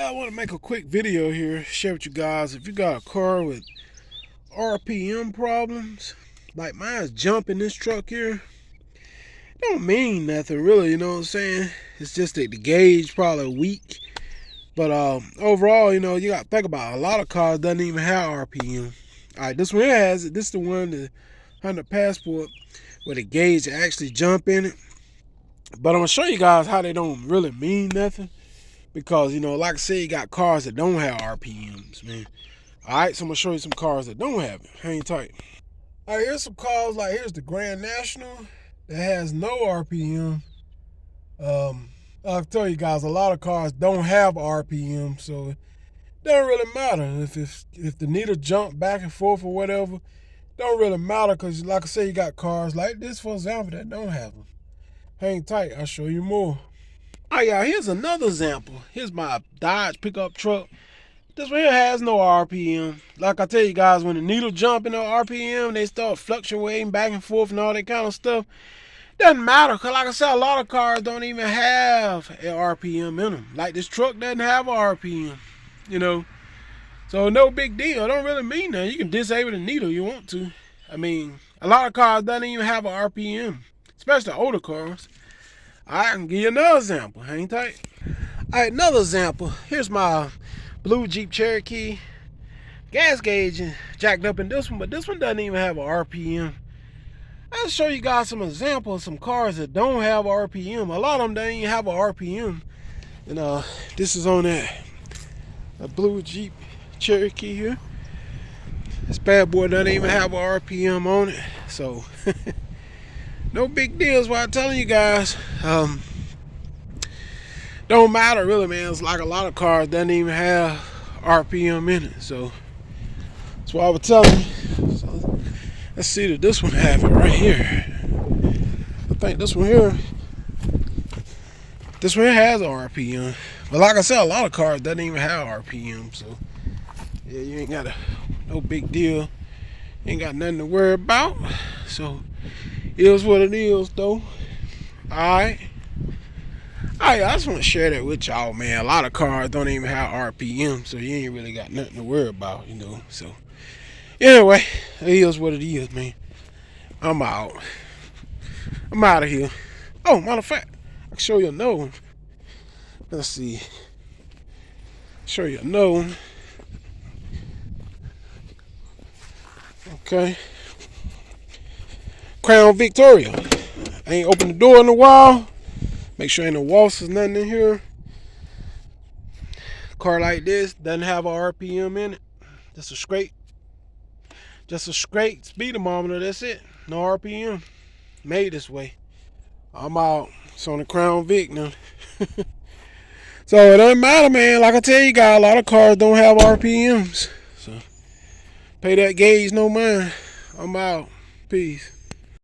I want to make a quick video here, share with you guys. If you got a car with RPM problems, like mine's jumping this truck here, don't mean nothing really, you know what I'm saying? It's just that the gauge probably weak. But overall, you know, you got to think about it. A lot of cars doesn't even have RPM. Alright, this one here has it. This is the one, the Honda Passport, where the gauge actually jump in it. But I'm going to show you guys how they don't really mean nothing. Because, you know, like I said, you got cars that don't have RPMs, man. Alright, so I'm going to show you some cars that don't have it. Hang tight. Alright, here's some cars. Like, here's the Grand National that has no RPM. I'll tell you guys, a lot of cars don't have RPM, so it doesn't really matter. If the needle jump back and forth or whatever, don't really matter because, like I said, you got cars like this, for example, that don't have them. Hang tight, I'll show you more. Oh yeah, here's another example. Here's my Dodge pickup truck. This one here has no RPM. Like I tell you guys, when the needle jump in the RPM, they start fluctuating back and forth and all that kind of stuff. Doesn't matter, because like I said, a lot of cars don't even have an RPM in them. Like this truck doesn't have an RPM, you know. So no big deal. It don't really mean that. You can disable the needle you want to. I mean, a lot of cars don't even have an RPM, especially older cars. I can give you another example. Hang tight. Alright, another example. Here's my blue Jeep Cherokee. Gas gauge jacked up in this one, but this one doesn't even have an RPM. I'll show you guys some examples of some cars that don't have RPM. A lot of them don't even have an RPM. And this is on that blue Jeep Cherokee here. This bad boy doesn't even have an RPM on it. So no big deal is what I'm telling you guys. Don't matter really, man. It's like a lot of cars doesn't even have RPM in it. So that's what I was telling you. So let's see that this one have it right here. I think this one here has RPM. But like I said, a lot of cars doesn't even have RPM. So yeah, you ain't got no big deal. Ain't got nothing to worry about. So it is what it is, though. Alright. I just want to share that with y'all, man. A lot of cars don't even have RPM, so you ain't really got nothing to worry about, you know. So anyway, it is what it is, man. I'm out. I'm out of here. Oh, matter of fact, I can show you another one. Let's see. Show you another one. Okay. Crown Victoria. I ain't opened the door in a while. Make sure ain't no walls or nothing in here. Car like this doesn't have a RPM in it. Just a straight speedometer. That's it. No RPM. Made this way. I'm out. It's on the Crown Vic now. So it doesn't matter, man. Like I tell you guys, a lot of cars don't have RPMs. So pay that gauge no mind. I'm out. Peace.